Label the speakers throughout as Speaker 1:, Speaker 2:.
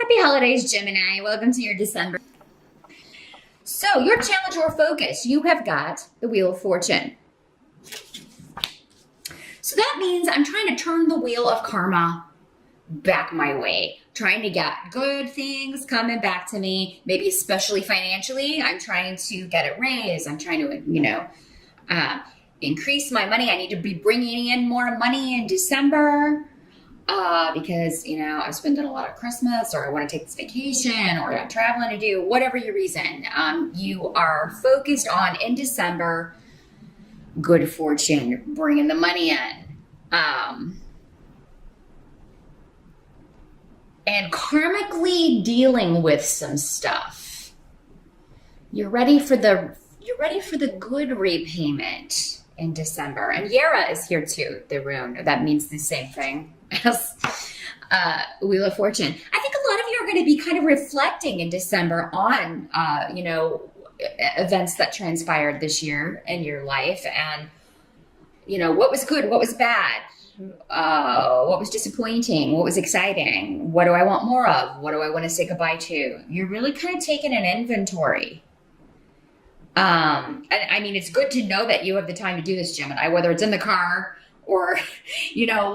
Speaker 1: Happy holidays, Gemini. Welcome to your December. So, your challenge or focus, you have got the Wheel of Fortune. So that means I'm trying to turn the wheel of karma back my way, trying to get good things coming back to me, maybe especially financially. I'm trying to get a raise. I'm trying to, increase my money. I need to be bringing in more money in December because, I've spent a lot of Christmas, or I want to take this vacation, or I'm traveling to do whatever your reason. You are focused on in December, good fortune, bringing the money in. And karmically dealing with some stuff. You're ready for the good repayment in December. And Yara is here too, the rune. That means the same thing as Wheel of Fortune. I think a lot of you are going to be kind of reflecting in December on, events that transpired this year in your life, and, what was good, what was bad, what was disappointing, what was exciting, what do I want more of, what do I want to say goodbye to. You're really kind of taking an inventory. And I mean, it's good to know that you have the time to do this, Gemini, whether it's in the car or,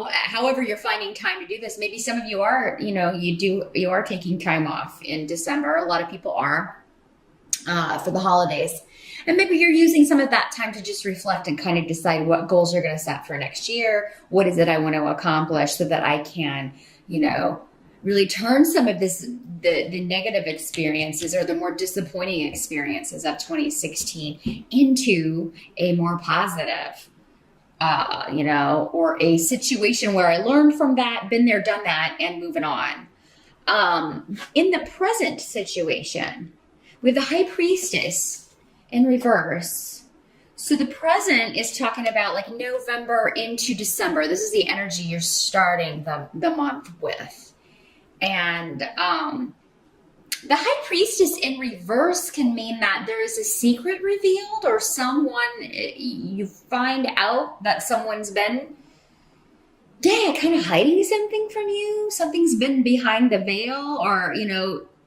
Speaker 1: however you're finding time to do this. Maybe some of you are, you are taking time off in December. A lot of people are, for the holidays. And maybe you're using some of that time to just reflect and kind of decide what goals you're going to set for next year. What is it I want to accomplish so that I can, really turn some of the negative experiences or the more disappointing experiences of 2016 into a more positive, or a situation where I learned from that, been there, done that, and moving on. In the present situation, with the High Priestess in reverse. So the present is talking about like November into December. This is the energy you're starting the month with. And the High Priestess in reverse can mean that there is a secret revealed, or you find out that someone's been, kind of hiding something from you. Something's been behind the veil, or,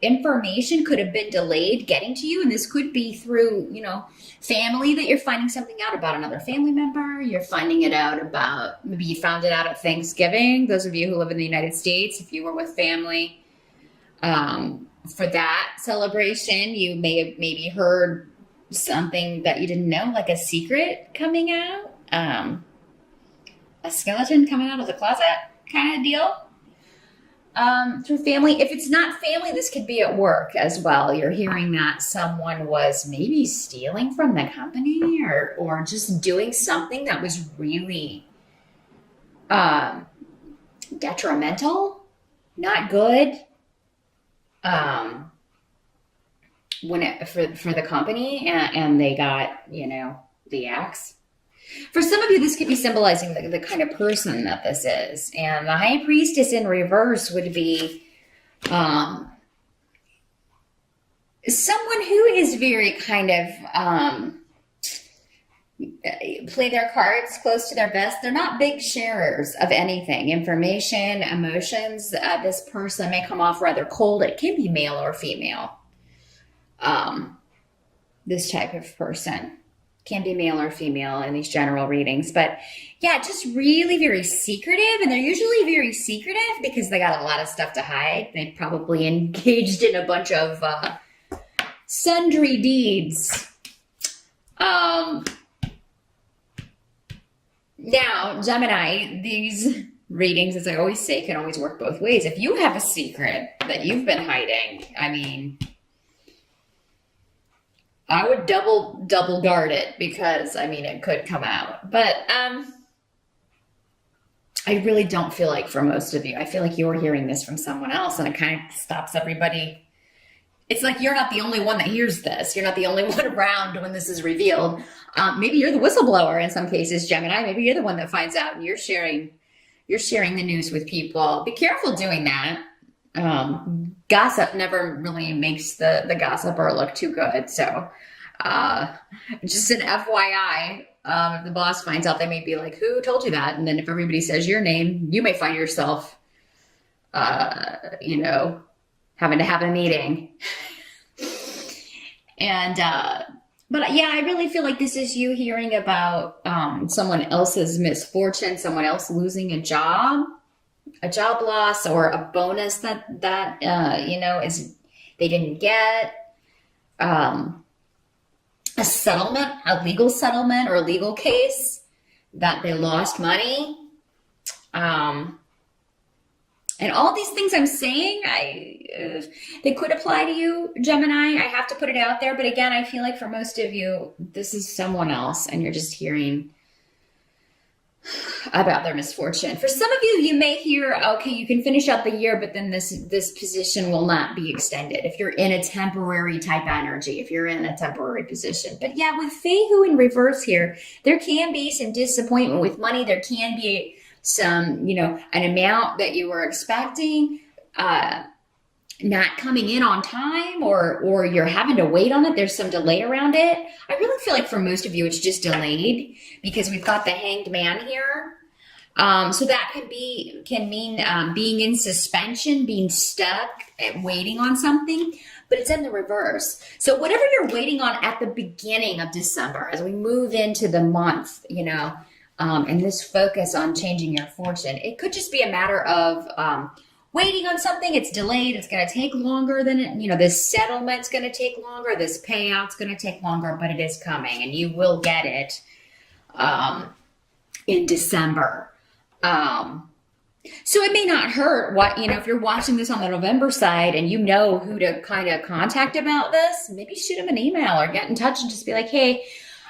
Speaker 1: information could have been delayed getting to you. And this could be through, family, that you're finding something out about another family member. You're finding it out about, maybe you found it out at Thanksgiving. Those of you who live in the United States, if you were with family, for that celebration, you may have maybe heard something that you didn't know, like a secret coming out, a skeleton coming out of the closet kind of deal. Through family. If it's not family, this could be at work as well. You're hearing that someone was maybe stealing from the company, or just doing something that was really detrimental, not good, for the company, and they got, the axe. For some of you, this could be symbolizing the kind of person that this is. And the High Priestess in reverse would be someone who is very kind of play their cards close to their vest. They're not big sharers of anything, information, emotions. This person may come off rather cold. It can be male or female. This type of person can be male or female in these general readings. But yeah, just really very secretive. And they're usually very secretive because they got a lot of stuff to hide. They probably engaged in a bunch of sundry deeds. Now, Gemini, these readings, as I always say, can always work both ways. If you have a secret that you've been hiding, I mean, I would double guard it, because it could come out. But I really don't feel like, for most of you, I feel like you're hearing this from someone else, and it kind of stops everybody. It's like you're not the only one that hears this. You're not the only one around when this is revealed. Maybe you're the whistleblower in some cases, Gemini. Maybe you're the one that finds out, and you're sharing the news with people. Be careful doing that. Gossip never really makes the gossiper look too good. So just an FYI, if the boss finds out, they may be like, who told you that? And then if everybody says your name, you may find yourself, having to have a meeting. And, but yeah, I really feel like this is you hearing about someone else's misfortune, someone else losing a job loss, or a bonus that is they didn't get, a settlement, a legal settlement or a legal case that they lost money. And all these things I'm saying, they could apply to you, Gemini. I have to put it out there. But again, I feel like for most of you, this is someone else and you're just hearing about their misfortune. For some of you, you may hear, okay, you can finish out the year, but then this position will not be extended. If you're in a temporary type energy, if you're in a temporary position. But yeah, with Feihu in reverse here, there can be some disappointment with money. There can be some, an amount that you were expecting, not coming in on time, or you're having to wait on it. There's some delay around it. I really feel like for most of you, it's just delayed because we've got the Hanged Man here. So that can mean being in suspension, being stuck, waiting on something, but it's in the reverse. So whatever you're waiting on at the beginning of December, as we move into the month, and this focus on changing your fortune, it could just be a matter of waiting on something. It's delayed. It's going to take longer than it, this settlement's going to take longer. This payout's going to take longer, but it is coming and you will get it in December. So it may not hurt if you're watching this on the November side and you know who to kind of contact about this, maybe shoot them an email or get in touch and just be like, hey,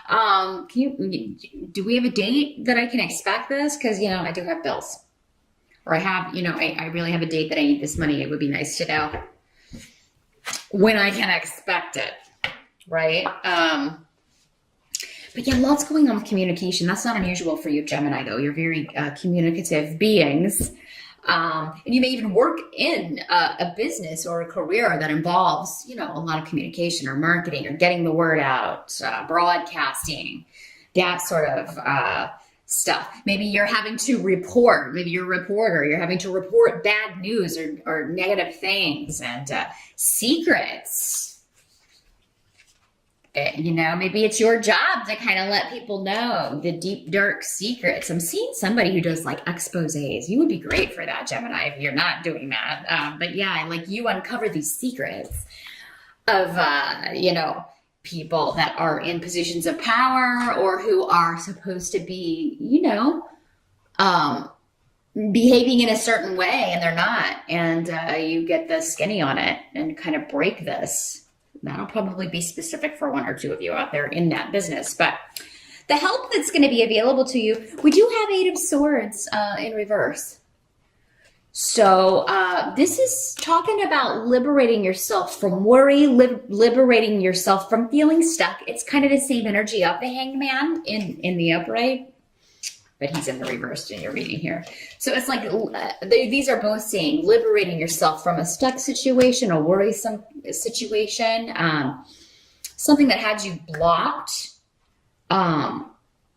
Speaker 1: do we have a date that I can expect this? Cause I do have bills. Or I have, I really have a date that I need this money. It would be nice to know when I can expect it, right? But yeah, lots going on with communication. That's not unusual for you, Gemini, though. You're very communicative beings. And you may even work in a business or a career that involves, a lot of communication or marketing or getting the word out, broadcasting, that sort of stuff. Maybe you're having to report. Maybe you're a reporter. You're having to report bad news or negative things and secrets. Maybe it's your job to kind of let people know the deep, dark secrets. I'm seeing somebody who does like exposés. You would be great for that, Gemini, if you're not doing that. But yeah, like you uncover these secrets of, people that are in positions of power or who are supposed to be, behaving in a certain way and they're not. And you get the skinny on it and kind of break this. That'll probably be specific for one or two of you out there in that business. But the help that's going to be available to you, we do have Eight of Swords in reverse. So this is talking about liberating yourself from worry, liberating yourself from feeling stuck. It's kind of the same energy of the Hanged Man in the upright, but he's in the reverse in your reading here. So it's like these are both saying liberating yourself from a stuck situation, a worrisome situation, something that had you blocked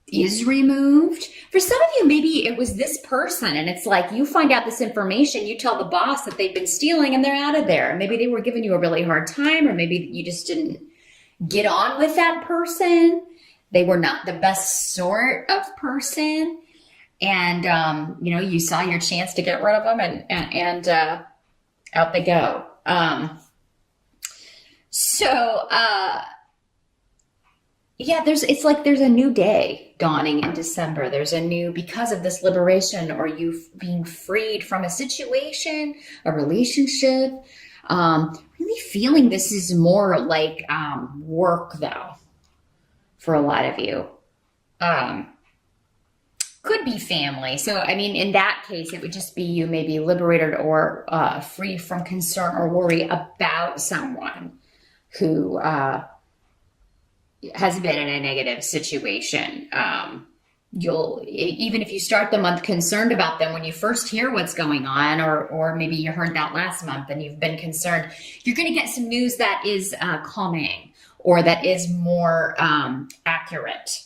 Speaker 1: is removed. For some of you, maybe it was this person and it's like you find out this information, you tell the boss that they've been stealing and they're out of there. Maybe they were giving you a really hard time, or maybe you just didn't get on with that person. They were not the best sort of person. And, you saw your chance to get rid of them and out they go. There's a new day dawning in December. There's because of this liberation or you being freed from a situation, a relationship, really feeling this is more like work though, for a lot of you. Could be family. So, in that case, it would just be you maybe liberated or free from concern or worry about someone who has been in a negative situation. Even if you start the month concerned about them, when you first hear what's going on, or maybe you heard that last month and you've been concerned, you're going to get some news that is calming or that is more accurate.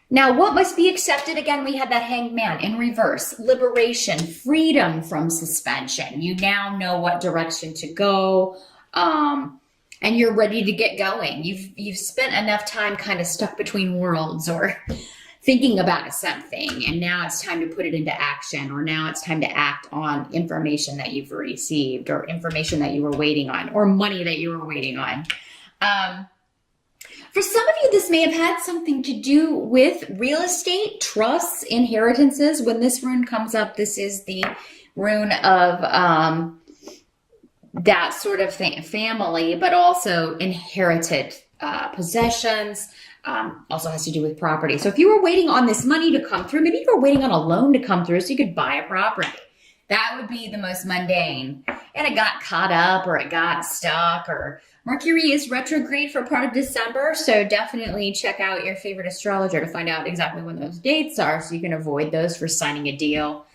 Speaker 1: Now, what must be accepted? Again, we had that Hanged Man in reverse. Liberation, freedom from suspension. You now know what direction to go, and you're ready to get going. You've spent enough time kind of stuck between worlds or thinking about something, and now it's time to put it into action, or now it's time to act on information that you've received, or information that you were waiting on, or money that you were waiting on. For some of you, this may have had something to do with real estate, trusts, inheritances. When this rune comes up, this is the rune of that sort of thing, family, but also inherited possessions. Also has to do with property. So if you were waiting on this money to come through, maybe you were waiting on a loan to come through so you could buy a property. That would be the most mundane. And it got caught up, or it got stuck, or Mercury is retrograde for part of December. So definitely check out your favorite astrologer to find out exactly when those dates are so you can avoid those for signing a deal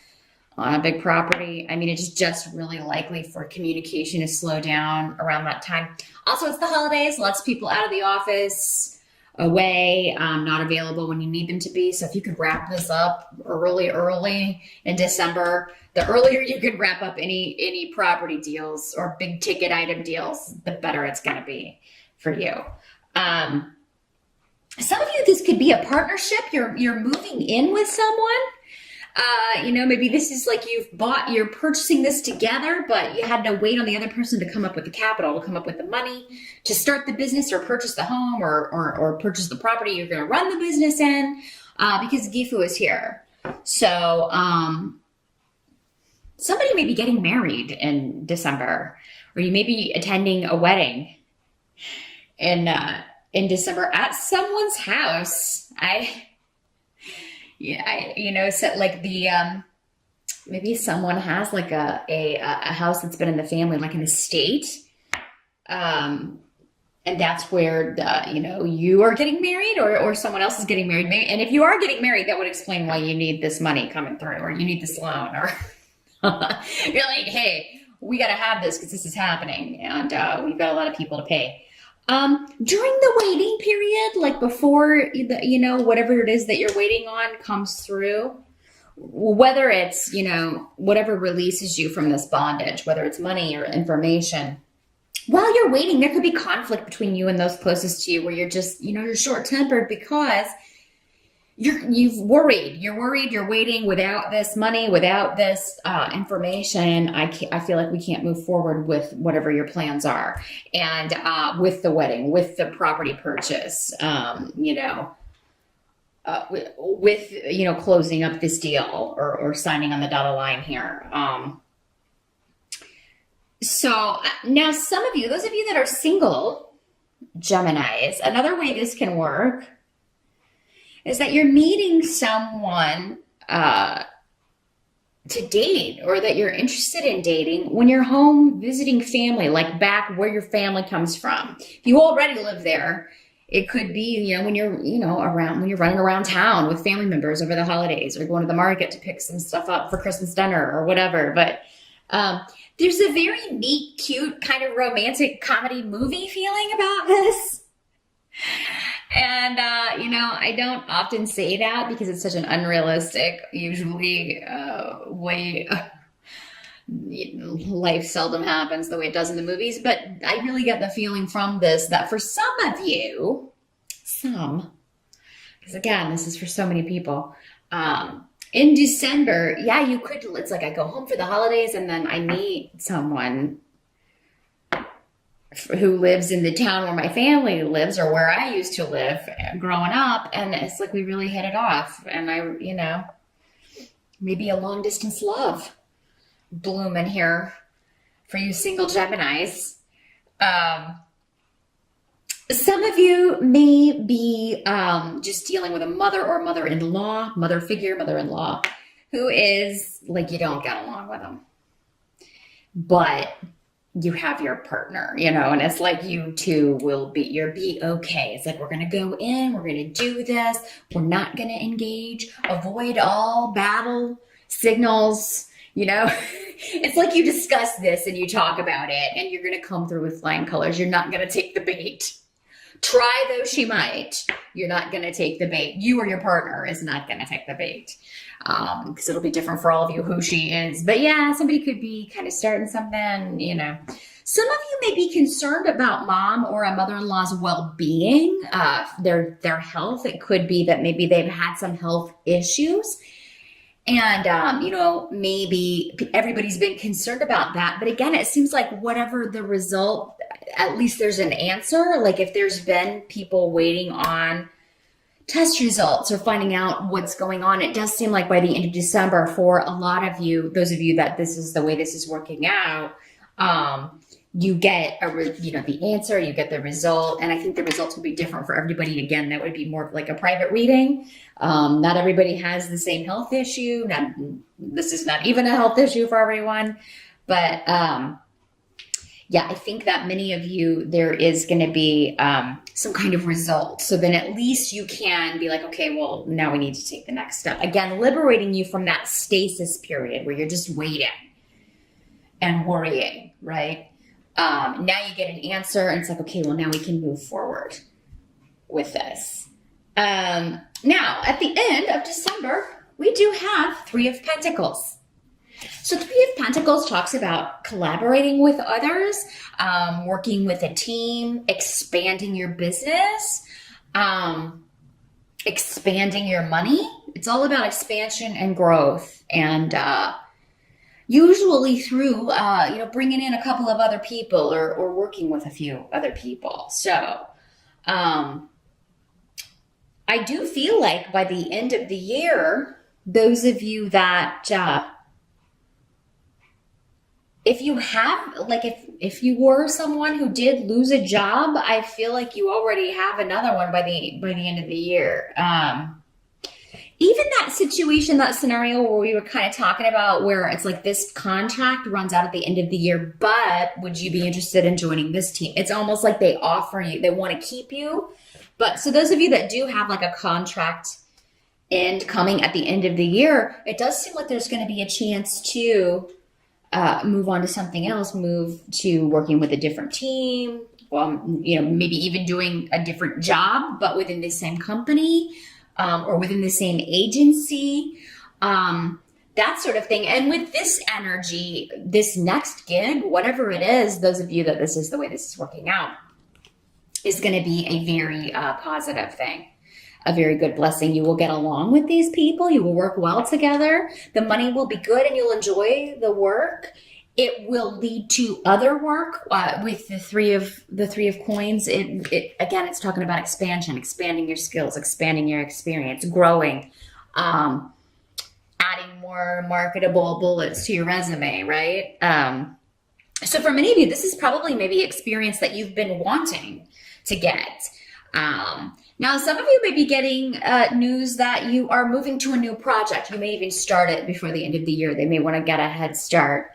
Speaker 1: on a big property. I mean, it's just really likely for communication to slow down around that time. Also, it's the holidays, lots of people out of the office, away, not available when you need them to be. So if you could wrap this up early in December, the earlier you can wrap up any property deals or big ticket item deals, the better it's going to be for you. Some of you, this could be a partnership. You're moving in with someone. Maybe this is like you're purchasing this together, but you had to wait on the other person to come up with the capital, to come up with the money to start the business or purchase the home or purchase the property you're going to run the business in, because Gifu is here. So, somebody may be getting married in December, or you may be attending a wedding in December at someone's house. So like maybe someone has like a house that's been in the family, like an estate. And that's where you are getting married, or someone else is getting married. And if you are getting married, that would explain why you need this money coming through, or you need this loan, or you're like, hey, we got to have this because this is happening, and we've got a lot of people to pay. During the waiting period, like before whatever it is that you're waiting on comes through, whether it's, whatever releases you from this bondage, whether it's money or information, while you're waiting, there could be conflict between you and those closest to you, where you're just, you're short-tempered because you're worried, you're waiting without this money, without this information. I feel like we can't move forward with whatever your plans are. And with the wedding, with the property purchase, with closing up this deal or signing on the dotted line here. So now some of you, those of you that are single Geminis, another way this can work is that you're meeting someone to date, or that you're interested in dating when you're home visiting family, like back where your family comes from. If you already live there, it could be, when you're, when you're running around town with family members over the holidays, or going to the market to pick some stuff up for Christmas dinner or whatever. But there's a very neat, cute, kind of romantic comedy movie feeling about this. And, I don't often say that because it's such an unrealistic, usually, way life seldom happens the way it does in the movies. But I really get the feeling from this that for some of you, because again, this is for so many people, in December, you could, it's like I go home for the holidays and then I meet someone who lives in the town where my family lives, or where I used to live growing up. And it's like we really hit it off. And maybe a long distance love blooming here for you single Geminis. Some of you may be just dealing with a mother or mother-in-law, mother figure, mother-in-law, who is like, you don't get along with them, but you have your partner, and it's like you two will be okay. It's like, we're going to go in, we're going to do this. We're not going to engage, avoid all battle signals, It's like you discuss this and you talk about it and you're going to come through with flying colors. You're not going to take the bait. Try though she might, you're not going to take the bait. You or your partner is not going to take the bait. Because it'll be different for all of you who she is. But yeah, somebody could be kind of starting something, you know. Some of you may be concerned about mom or a mother-in-law's well-being, their health. It could be that maybe they've had some health issues. And, you know, maybe everybody's been concerned about that. But again, it seems like whatever the result, at least there's an answer. Like if there's been people waiting on test results or finding out what's going on, it does seem like by the end of December for a lot of you, those of you that this is the way this is working out, you get the answer, you get the result. And I think the results will be different for everybody. Again, that would be more like a private reading. Not everybody has the same health issue. This is not even a health issue for everyone. But yeah, I think that many of you, there is going to be some kind of result. So then at least you can be like, okay, well, now we need to take the next step. Again, liberating you from that stasis period where you're just waiting and worrying, right? Now you get an answer and it's like, okay, well, now we can move forward with this. Now, at the end of December, we do have Three of Pentacles. So Three of Pentacles talks about collaborating with others, working with a team, expanding your business, expanding your money. It's all about expansion and growth. And usually through, bringing in a couple of other people or working with a few other people. So I do feel like by the end of the year, those of you that, if you were someone who did lose a job, I feel like you already have another one by the end of the year. Even that situation, that scenario where we were kind of talking about where it's like this contract runs out at the end of the year, but would you be interested in joining this team? It's almost like they offer you, they want to keep you. But so those of you that do have like a contract end coming at the end of the year, it does seem like there's going to be a chance to move on to something else, move to working with a different team, maybe even doing a different job, but within the same company. Or within the same agency, that sort of thing. And with this energy, this next gig, whatever it is, those of you that this is the way this is working out, is going to be a very positive thing, a very good blessing. You will get along with these people. You will work well together. The money will be good and you'll enjoy the work. It will lead to other work with the three of coins. It again, it's talking about expansion, expanding your skills, expanding your experience, growing, adding more marketable bullets to your resume, right? So for many of you, this is probably maybe experience that you've been wanting to get. Now, some of you may be getting news that you are moving to a new project. You may even start it before the end of the year. They may want to get a head start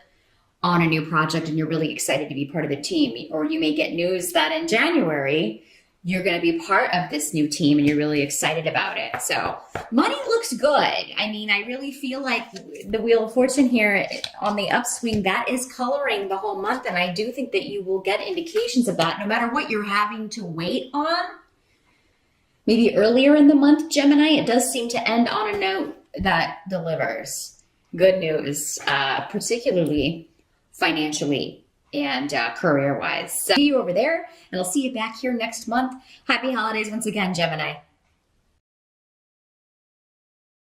Speaker 1: on a new project and you're really excited to be part of the team. Or you may get news that in January, you're going to be part of this new team and you're really excited about it. So money looks good. I mean, I really feel like the Wheel of Fortune here on the upswing, that is coloring the whole month. And I do think that you will get indications of that no matter what you're having to wait on. Maybe earlier in the month, Gemini, it does seem to end on a note that delivers good news, particularly financially and career-wise. So see you over there, and I'll see you back here next month. Happy holidays once again, Gemini.